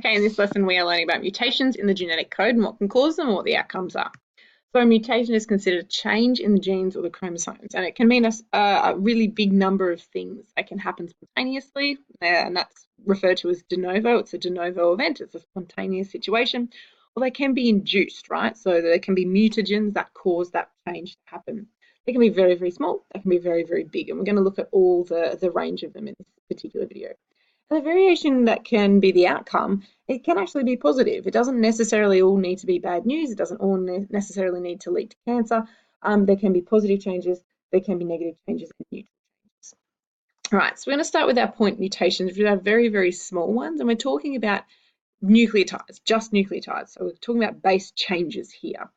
Okay, in this lesson we are learning about mutations in the genetic code and what can cause them and what the outcomes are. So a mutation is considered a change in the genes or the chromosomes, and it can mean a really big number of things. They can happen spontaneously, and that's referred to as de novo. It's a de novo event. It's a spontaneous situation. Or they can be induced, right? So there can be mutagens that cause that change to happen. They can be very, very small. They can be very, very big. And we're going to look at all the range of them in this particular video. The variation that can be the outcome, it can actually be positive. It doesn't necessarily all need to be bad news. It doesn't all necessarily need to lead to cancer. There can be positive changes. There can be negative changes and neutral changes. All right, so we're going to start with our point mutations, which are very, very small ones. And we're talking about nucleotides, just nucleotides. So we're talking about base changes here.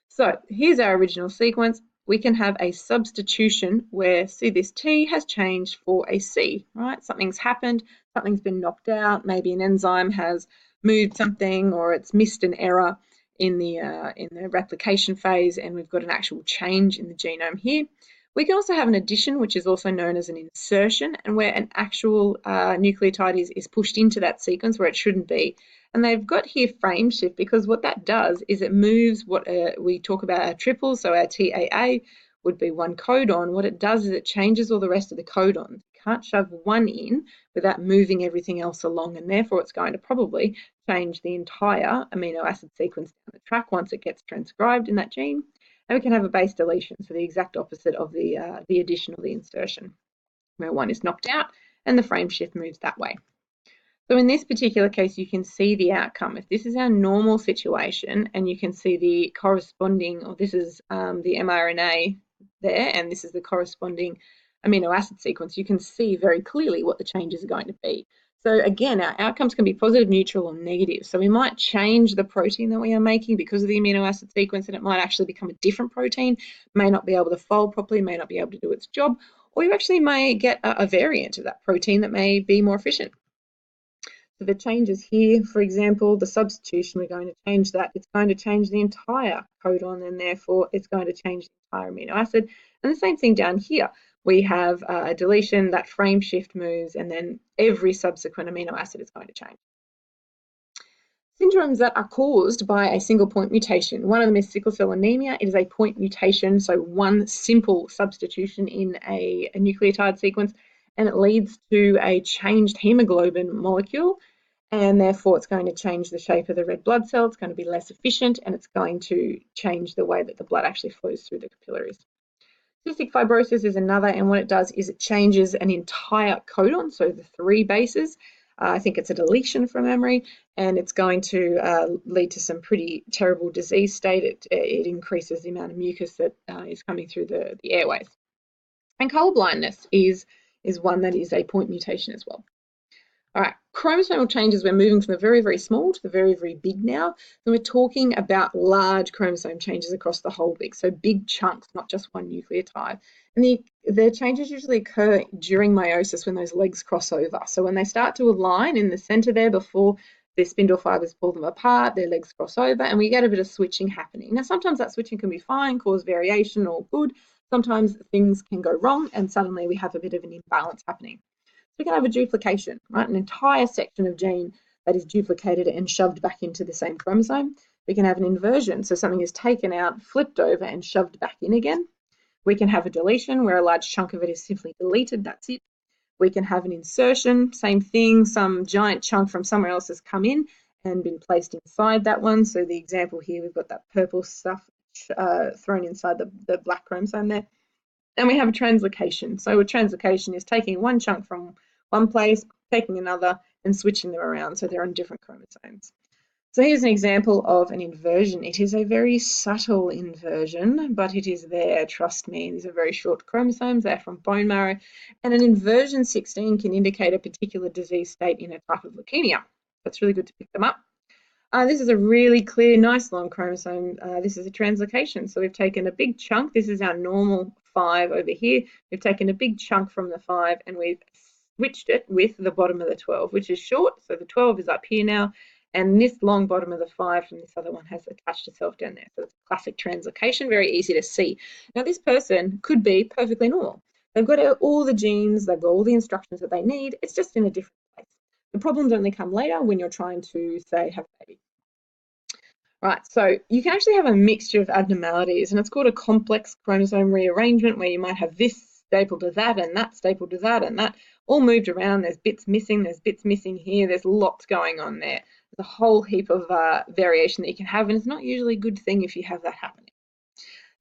So here's our original sequence. We can have a substitution where, see, this T has changed for a C, right? Something's happened, something's been knocked out, maybe an enzyme has moved something or it's missed an error in the replication phase, and we've got an actual change in the genome here. We can also have an addition, which is also known as an insertion, and where an actual nucleotide is pushed into that sequence where it shouldn't be. And they've got here frame shift because what that does is it moves what we talk about our triples, so our TAA would be one codon. What it does is it changes all the rest of the codons. You can't shove one in without moving everything else along, and therefore it's going to probably change the entire amino acid sequence down the track once it gets transcribed in that gene. And we can have a base deletion, so the exact opposite of the addition or the insertion, where one is knocked out and the frame shift moves that way. So in this particular case, you can see the outcome. If this is our normal situation and you can see the corresponding, or this is the mRNA there, and this is the corresponding amino acid sequence, you can see very clearly what the changes are going to be. So again, our outcomes can be positive, neutral, or negative. So we might change the protein that we are making because of the amino acid sequence, and it might actually become a different protein, may not be able to fold properly, may not be able to do its job, or you actually may get a variant of that protein that may be more efficient. So the changes here, for example, the substitution, we're going to change that. It's going to change the entire codon, and therefore it's going to change the entire amino acid. And the same thing down here. We have a deletion, that frame shift moves, and then every subsequent amino acid is going to change. Syndromes that are caused by a single point mutation. One of them is sickle cell anemia. It is a point mutation, so one simple substitution in a nucleotide sequence, and it leads to a changed hemoglobin molecule, and therefore it's going to change the shape of the red blood cell. It's going to be less efficient, and it's going to change the way that the blood actually flows through the capillaries. Cystic fibrosis is another, and what it does is it changes an entire codon, so the 3 bases. I think it's a deletion from memory, and it's going to lead to some pretty terrible disease state. It increases the amount of mucus that is coming through the airways. And color blindness is one that is a point mutation as well. All right, chromosomal changes, we're moving from the very, very small to the very, very big now. So we're talking about large chromosome changes across the whole big, so big chunks, not just one nucleotide. And the changes usually occur during meiosis when those legs cross over. So when they start to align in the center there before the spindle fibers pull them apart, their legs cross over, and we get a bit of switching happening. Now, sometimes that switching can be fine, cause variation or good. Sometimes things can go wrong, and suddenly we have a bit of an imbalance happening. We can have a duplication, right? An entire section of gene that is duplicated and shoved back into the same chromosome. We can have an inversion, so something is taken out, flipped over, and shoved back in again. We can have a deletion where a large chunk of it is simply deleted, that's it. We can have an insertion, same thing, some giant chunk from somewhere else has come in and been placed inside that one. So the example here, we've got that purple stuff thrown inside the black chromosome there. And we have a translocation. So a translocation is taking one chunk from one place, taking another, and switching them around so they're on different chromosomes. So here's an example of an inversion. It is a very subtle inversion, but it is there, trust me. These are very short chromosomes, they're from bone marrow, and an inversion 16 can indicate a particular disease state in a type of leukemia. That's really good to pick them up. This is a really clear, nice long chromosome. This is a translocation. So we've taken a big chunk. This is our normal 5 over here. We've taken a big chunk from the 5 and we've switched it with the bottom of the 12, which is short. So the 12 is up here now. And this long bottom of the 5 from this other one has attached itself down there. So it's a classic translocation, very easy to see. Now, this person could be perfectly normal. They've got all the genes, they've got all the instructions that they need. It's just in a different place. The problems only come later when you're trying to, say, have a baby. Right, so you can actually have a mixture of abnormalities, and it's called a complex chromosome rearrangement, where you might have this stapled to that and that stapled to that and that all moved around. There's bits missing here. There's lots going on there. There's a whole heap of variation that you can have, and it's not usually a good thing if you have that happening.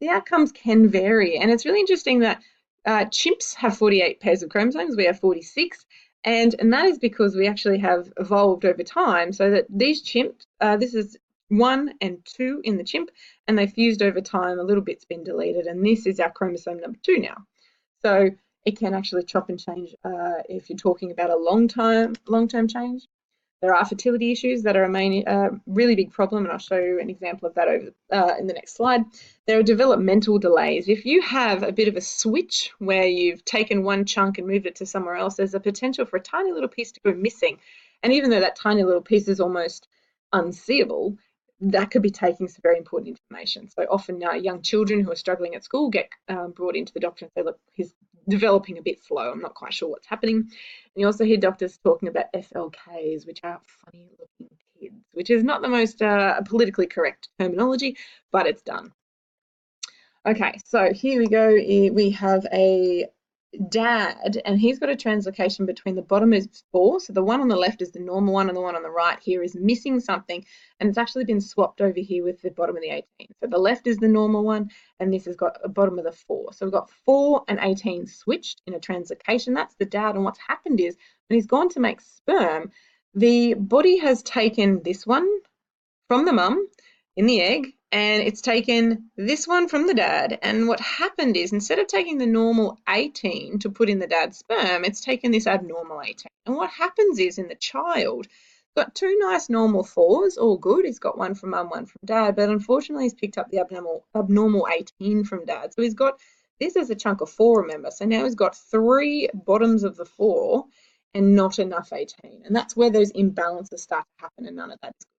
The outcomes can vary, and it's really interesting that chimps have 48 pairs of chromosomes. We have 46. And that is because we actually have evolved over time so that these chimps, this is 1 and 2 in the chimp, and they've fused over time. A little bit's been deleted, and this is our chromosome number 2 now. So it can actually chop and change if you're talking about a long-term change. There are fertility issues that are a really big problem, and I'll show you an example of that over in the next slide. There are developmental delays. If you have a bit of a switch where you've taken one chunk and moved it to somewhere else, there's a potential for a tiny little piece to go missing. And even though that tiny little piece is almost unseeable, that could be taking some very important information. So often young children who are struggling at school get brought into the doctor and say, look, he's developing a bit slow. I'm not quite sure what's happening. And you also hear doctors talking about FLKs, which are funny looking kids, which is not the most politically correct terminology, but it's done. Okay, so here we go. We have a dad, and he's got a translocation between the bottom is 4, so the one on the left is the normal one, and the one on the right here is missing something, and it's actually been swapped over here with the bottom of the 18. So the left is the normal one, and this has got a bottom of the 4. So we've got 4 and 18 switched in a translocation. That's the dad, and what's happened is when he's gone to make sperm, the body has taken this one from the mum in the egg, and it's taken this one from the dad. And what happened is, instead of taking the normal 18 to put in the dad's sperm, it's taken this abnormal 18. And what happens is, in the child, got 2 nice normal 4s, all good. He's got one from mum, one from dad, but unfortunately he's picked up the abnormal 18 from dad. So he's got this as a chunk of 4, remember. So now he's got 3 bottoms of the 4 and not enough 18. And that's where those imbalances start to happen, and none of that is good.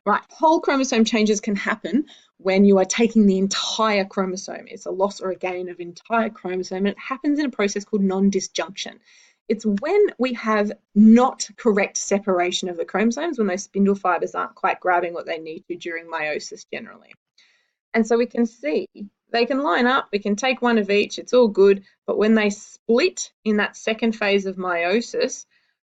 Right, whole chromosome changes can happen when you are taking the entire chromosome. It's a loss or a gain of entire chromosome, and it happens in a process called non-disjunction. It's when we have not correct separation of the chromosomes, when those spindle fibers aren't quite grabbing what they need to during meiosis generally. And so we can see they can line up, we can take one of each, it's all good, but when they split in that second phase of meiosis,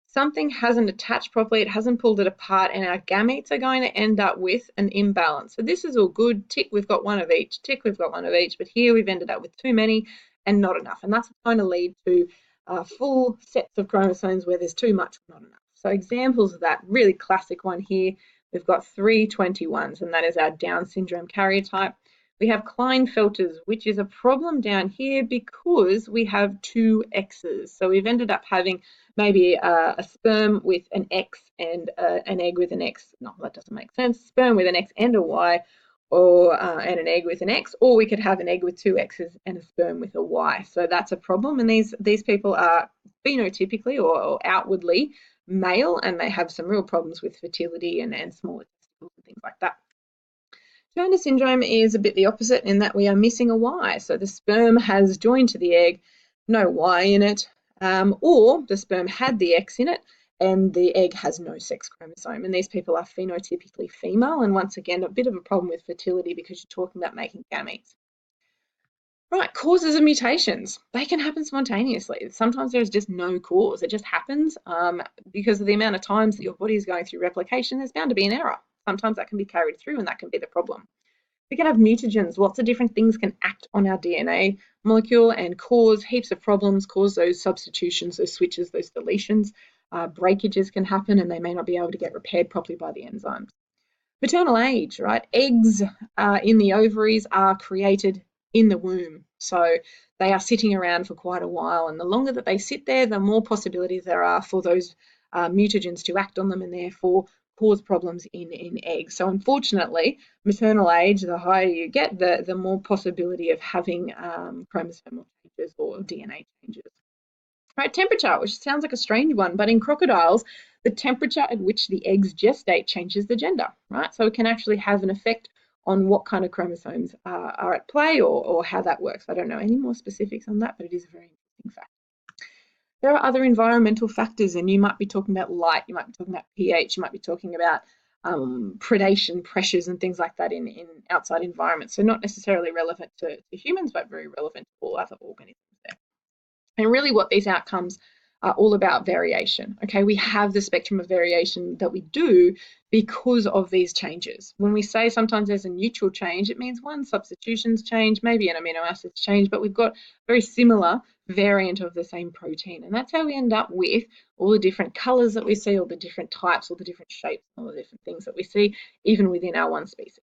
something hasn't attached properly, it hasn't pulled it apart, and our gametes are going to end up with an imbalance. So this is all good. Tick, we've got one of each. Tick, we've got one of each. But here we've ended up with too many and not enough. And that's going to lead to full sets of chromosomes where there's too much, not enough. So examples of that, really classic one here, we've got 321s, and that is our Down syndrome karyotype. We have Klinefelters, which is a problem down here because we have 2 X's. So we've ended up having maybe a sperm with an X and an egg with an X. No, that doesn't make sense. Sperm with an X and a Y, or and an egg with an X, or we could have an egg with 2 X's and a sperm with a Y. So that's a problem. And these people are phenotypically or outwardly male, and they have some real problems with fertility and smaller testicles and things like that. Turner syndrome is a bit the opposite in that we are missing a Y. So the sperm has joined to the egg, no Y in it, or the sperm had the X in it and the egg has no sex chromosome. And these people are phenotypically female, and once again, a bit of a problem with fertility because you're talking about making gametes. Right, causes of mutations. They can happen spontaneously. Sometimes there's just no cause. It just happens because of the amount of times that your body is going through replication. There's bound to be an error. Sometimes that can be carried through, and that can be the problem. We can have mutagens. Lots of different things can act on our DNA molecule and cause heaps of problems, cause those substitutions, those switches, those deletions. Breakages can happen, and they may not be able to get repaired properly by the enzymes. Maternal age, right? Eggs in the ovaries are created in the womb. So they are sitting around for quite a while, and the longer that they sit there, the more possibilities there are for those mutagens to act on them and therefore cause problems in eggs. So unfortunately, maternal age, the higher you get, the more possibility of having chromosomal changes or DNA changes. Right, temperature, which sounds like a strange one, but in crocodiles, the temperature at which the eggs gestate changes the gender, right? So it can actually have an effect on what kind of chromosomes are at play or how that works. I don't know any more specifics on that, but it is a very interesting fact. There are other environmental factors, and you might be talking about light, you might be talking about pH, you might be talking about predation pressures and things like that in outside environments. So not necessarily relevant to humans, but very relevant to all other organisms there. And really what these outcomes are all about variation. Okay, we have the spectrum of variation that we do because of these changes. When we say sometimes there's a neutral change, it means one substitution's change, maybe an amino acid's change, but we've got very similar variant of the same protein. And that's how we end up with all the different colors that we see, all the different types, all the different shapes, all the different things that we see, even within our one species.